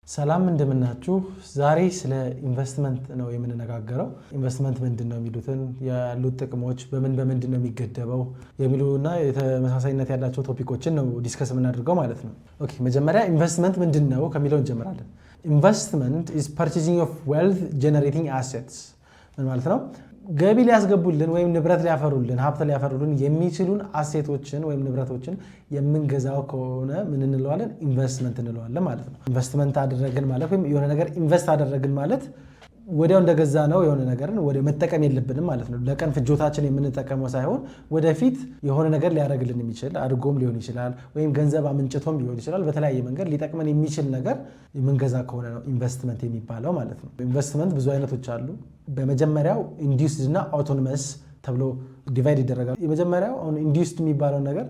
ሰላም እንደምናችሁ ዛሬ ስለ ኢንቨስትመንት ነው የምንነጋገረው ኢንቨስትመንት ምንድነው የሚሉትን ያሉት ጥቅሞች በምንድነው የሚገደበው የሚሉና የተመሳሳይነት ያላቸው ቶፒኮችን ነው ዲስከስ የምናደርገው ማለት ነው ኦኬ መጀመሪያ ኢንቨስትመንት ምንድነው ከሚለው እንጀምራለን ኢንቨስትመንት is purchasing of wealth generating assets ምን ማለት ነው ገቢ ሊያስገቡልን ወይም ንብረት ሊያፈሩልን ሀብት ሊያፈሩልን የሚችሉን አሴቶችን ወይም ንብረቶችን የምንገዛው ከሆነ ምን እንለዋለን ኢንቨስትመንት እንለዋለን ማለት ነው ኢንቨስትመንት አደረግን ማለት ወይም የሆነ ነገር ኢንቨስት አደረግን ማለት ወዲያው እንደገዛ ነው የሆነ ነገርን ወደ መጠቀም የለብንም ማለት ነው ለቀን ፍጆታችን የምንጠቀመው ሳይሆን ወደፊት የሆነ ነገር ሊያደርግልን የሚችል አድርጎም ሊሆን ይችላል ወይም ገንዘብ አምንጭቶም ሊሆን ይችላል በተለያየ መንገድ ሊጠቅመን የሚችል ነገር የምንገዛ ከሆነ ነው ኢንቨስትመንት የሚባለው ማለት ነው ኢንቨስትመንት ብዙ አይነቶች አሉ በመጀመሪያው ኢንዲዩስድ እና አውቶኖመስ ተብሎ ዲቫይድ ይደረጋል የመጀመሪያው ኢንዲዩስድ የሚባለው ነገር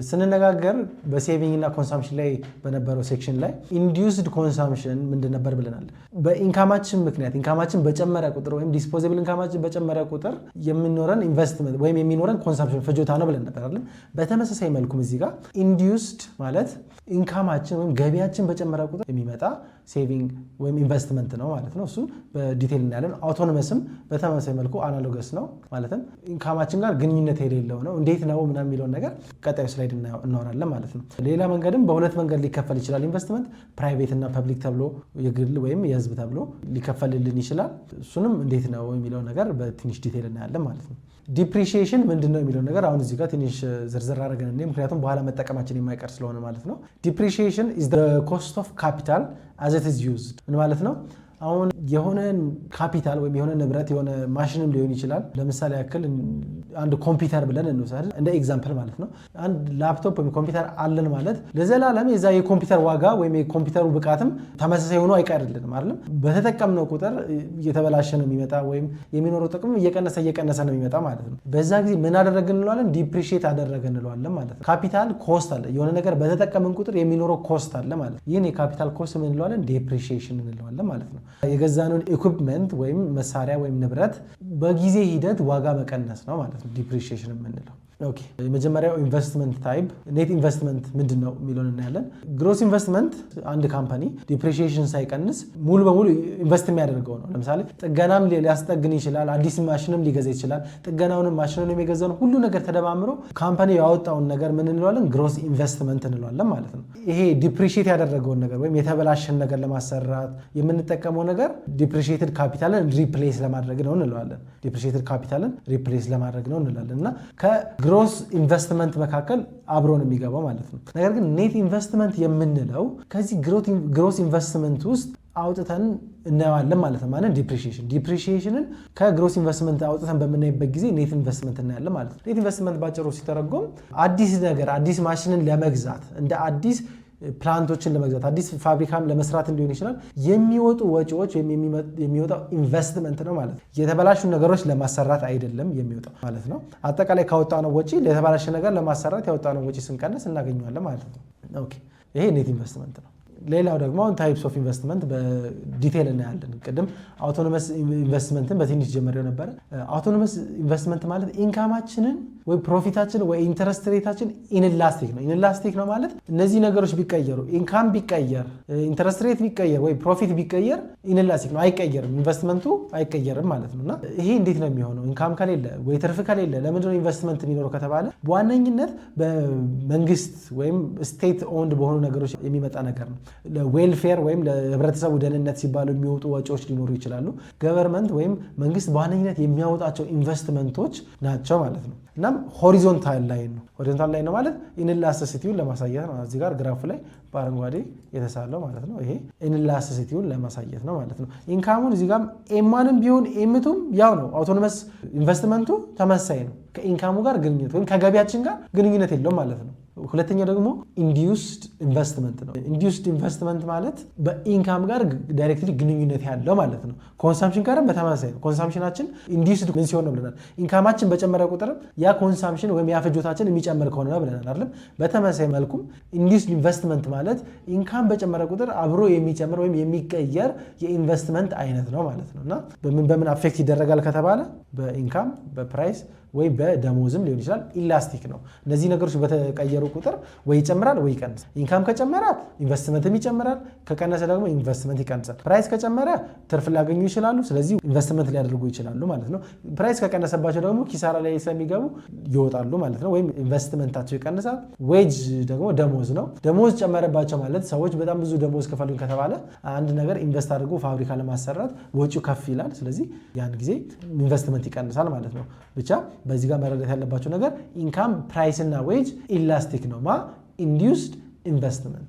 ስንነጋገር በሴቪንግ እና ኮንሰምፕሽን ላይ በነበረው ሴክሽን ላይ ኢንዲዩስድ ኮንሰምፕሽን ምንድን ነበር ብለናል በኢንካማችን ምክንያት ኢንካማችን በጨመረ ቁጥር ወይም ዲስፖዚብል ኢንካማችን በጨመረ ቁጥር የሚኖረን ኢንቨስትመንት ወይም የሚኖረን ኮንሰምፕሽን ፍጆታ ነው ብለን ነበር አይደል በተመሳሳይ መልኩም እዚህ ጋር ኢንዲዩስድ ማለት ኢንካማችን ወይም ገቢያችን በጨመረ ቁጥር የሚመጣ ሴቪንግ ወይም ኢንቨስትመንት ነው ማለት ነው እሱ በዲቴል እናያለን አውቶኖመስም በተመሳሳይ መልኩ አናሎገስ ነው ማለትም ኢንካማችን ጋር ግንኙነት የሌለው ነው እንዴት ነው ምናምን የሚለው ነገር ቀጣዩ ስላይድ እናወራለን ማለት ነው ሌላ መንገድም በሁለት መንገድ ሊከፈል ይችላል ኢንቨስትመንት ፕራይቬት እና ፐብሊክ ተብሎ የግል ወይም የህዝብ ተብሎ ሊከፈልልን ይችላል እሱንም እንዴት ነው የሚለው ነገር በትንሽ ዲቴል እናያለን ማለት ነው ዲፕሪሺዬሽን ምንድነው የሚለው ነገር አሁን እዚህ ጋር ትንሽ ዝርዝር አድርገን ምክንያቱም በኋላ መጠቀማችን የማይቀር ስለሆነ ማለት ነው ዲፕሪሺዬሽን is the cost of capital as it is used ምን ማለት ነው አሁን የሆነ ካፒታል ወይም የሆነ ንብረት የሆነ ማሽንም ሊሆን ይችላል ለምሳሌ ያክል አንድ ኮምፒውተር ብለን እንውሰድ እንደ ኤግዛምፕል ማለት ነው አንድ ላፕቶፕ ወይም ኮምፒውተር አለን ማለት ለዘላለም የዛ የኮምፒውተር ዋጋ ወይም የኮምፒውተሩ ብቃትም ተመሳሳይ ሆኖ አይቀርልንም አይደል በተጠቀምነው ቁጥር እየተበላሸ ነው የሚመጣ ወይም የሚኖረው ጥቅም እየቀነሰ ነው የሚመጣ ማለት ነው በዛ ጊዜ ምን አደረግን እንለዋለን ዲፕሪሺዬት አደረግን እንለዋለን ማለት ነው ካፒታል ኮስት አለ የሆነ ነገር በተጠቀምን ቁጥር የሚኖረው ኮስት አለ ማለት ይሄን የካፒታል ኮስት ምን እንለዋለን ዲፕሪሺዬሽን እንለዋለን ማለት ነው የገዛነውን ኢኩዊፕመንት ወይም መሳሪያ ወይም ንብረት በጊዜ ሂደት ዋጋ መቀነስ ነው ማለት ነው ዲፕሪሺዬሽን የምንለው ኦኬ የመጀመሪያው ኢንቨስትመንት ታይፕ ኔት ኢንቨስትመንት ምንድነው የሚለውን እናያለን ግሮስ ኢንቨስትመንት አንድ ካምፓኒ ዲፕሪሺዬሽን ሳይቀንስ ሙሉ በሙሉ ኢንቨስት የሚያደርገው ነው ለምሳሌ ጥገናም ሊያስጠግን ይችላል አዲስ ማሽንም ሊገዛ ይችላል ጥገናውንም ማሽኑንም የገዛውን ሁሉ ነገር ተደማምሮ ካምፓኒ ያወጣውን ነገር ምን እንለዋለን ግሮስ ኢንቨስትመንት እንለዋለን ማለት ነው ይሄ ዲፕሪሺዬት ያደረገውን ነገር ወይም የተበላሸን ነገር ለማሰራት የምንጠቀመው ነገር ዲፕሪሺዬትድ ካፒታልን ሪፕሌስ ለማድረግ ነው እንለዋለን ዲፕሪሺዬትድ ካፒታልን ሪፕሌስ ለማድረግ ነው እንላለን እና ግሮስ ኢንቨስትመንት መካከል አብሮ ነው የሚገባው ማለት ነው ነገር ግን ኔት ኢንቨስትመንት የምንለው ከዚህ ግሮስ ኢንቨስትመንት ውስጥ አውጥተን እናያለን ማለት ነው ማለት ዲፕሪሺዬሽንን ከግሮስ ኢንቨስትመንት አውጥተን በምናይበት ጊዜ ኔት ኢንቨስትመንት እናያለን ማለት ነው ኔት ኢንቨስትመንት ባጭሩ ሲተረጎም አዲስ ነገር አዲስ ማሽንን ለመግዛት እንደ አዲስ ፕላንቶችን ለመግዛት አዲስ ፋብሪካም ለመስራት እንዲሆን ይችላል የሚወጡ ወጪዎች የሚወጣው ኢንቨስትመንት ነው ማለት ነው የተበላሹ ነገሮች ለማሰራት አይደለም የሚወጣው ማለት ነው አጠቃላይ ካወጣነው ወጪ ለተበላሸ ነገር ለማሰራት ያወጣነው ወጪ ስንቀንስ እናገኘዋለን ማለት ነው ኦኬ ይሄ ኔት ኢንቨስትመንት ነው ሌላው ደግሞ ታይፕስ ኦፍ ኢንቨስትመንት በዲቴል እናያለን ቅድም አውቶኖመስ ኢንቨስትመንትን በትንሽ ጀመረው ነበር አውቶኖመስ ኢንቨስትመንት ማለት ኢንካማችንን ወይ ፕሮፊታችን ወይ ኢንተረስት ሬታችን ኢንላስቲክ ነው ማለት እነዚህ ነገሮች ቢቀየሩ ኢንካም ቢቀየር ኢንተረስት ሬት ቢቀየር ወይ ፕሮፊት ቢቀየር ኢንላስቲክ ነው አይቀየርም ኢንቨስትመንቱ አይቀየርም ማለት ነውና ይሄ እንዴት ነው የሚሆነው ኢንካም ከሌለ ወይ ትርፍ ከሌለ ለምንድነው ኢንቨስትመንት የሚኖረው ከተባለ በዋነኝነት በመንግስት ወይም ስቴት ኦውንድ በሆኑ ነገሮች የሚመጣ ነገር ነው ለዌልፌር ወይም ለህብረተሰቡ ደህንነት ሲባሉ የሚወጡ ወጪዎች ሊኖሩ ይችላሉ ገቨርንመንት ወይም መንግስት በዋነኝነት የሚያወጣቸው ኢንቨስትመንቶች ናቸው ማለት ነው እናም ሆሪዞንታል ላይን ነው ማለት ኢንላስቲሲቲውን ለማሳየት ነው እዚህ ጋር ግራፍ ላይ በአረንጓዴ የተሳለው ማለት ነው ይሄ ኢንላስቲሲቲውን ለማሳየት ነው ማለት ነው ኢንካሙን እዚህ ጋር ኤማንም ቢሆን ኤምቱም ያው ነው አውቶኖመስ ኢንቨስትመንቱ ተመሳሳይ ነው ከኢንካሙ ጋር ግንኙነት ወይም ከገቢያችን ጋር ግንኙነት የለውም ማለት ነው ሁለተኛው ደግሞ ኢንዲዩስድ ኢንቨስትመንት ነው ኢንዲዩስድ ኢንቨስትመንት ማለት በኢንካም ጋር ዳይሬክትሊ ግንኙነት ያለው ማለት ነው ኮንሰምፕሽን ጋርም በተመሳሳይ ነው ኮንሰምፕሽናችን ኢንዲዩስድ ምን ሲሆን ነው ብለናል ኢንካማችን በጨመረ ቁጥር ያ ኮንሰምፕሽን ወይም ያ ፍጆታችን የሚጨምር ከሆነ ነው ብለናል አይደል በተመሳሳይ መልኩም ኢንዲዩስድ ኢንቨስትመንት ማለት ኢንካም በጨመረ ቁጥር አብሮ የሚጨምር ወይም የሚቀየር የኢንቨስትመንት አይነት ነው ማለት ነውና በምን አፌክት ይደረጋል ከተባለ በኢንካም በፕራይስ ወይ በደሞዝም ሊሆን ይችላል ኢላስቲክ ነው። እነዚህ ነገሮች በተቀየሩ ቁጥር ወይ ይጨምራል ወይ ይቀንሳል። ኢንካም ከጨመረ ኢንቨስትመንትም ይጨምራል፣ ከቀነሰ ደግሞ ኢንቨስትመንት ይቀንሳል። ፕራይስ ከጨመረ ትርፍ ሊያገኙ ይችላሉ፣ ስለዚህ ኢንቨስትመንት ሊያደርጉ ይችላሉ ማለት ነው። ፕራይስ ከቀነሰባቸው ደግሞ ኪሳራ ላይ ስለሚገቡ ይወጣሉ ማለት ነው፣ ወይም ኢንቨስትመንታቸው ይቀንሳል። ዌጅ ደግሞ ደሞዝ ነው። ደሞዝ ጨመረባቸው ማለት ሰዎች በጣም ብዙ ደሞዝ ከፈሉኝ ከተባለ አንድ ነገር ኢንቨስት አድርጎ ፋብሪካ ለማሰራት ወጪው ከፍ ይላል። ስለዚህ ያን ጊዜ ኢንቨስትመንት ይቀንሳል ማለት ነው። ብቻ በዚህ ጋር መረዳት ያለባቸው ነገር ኢንካም ፕራይስ እና ዌጅ ኢላስቲክ ነው። ኢንዲዩስድ ኢንቨስትመንት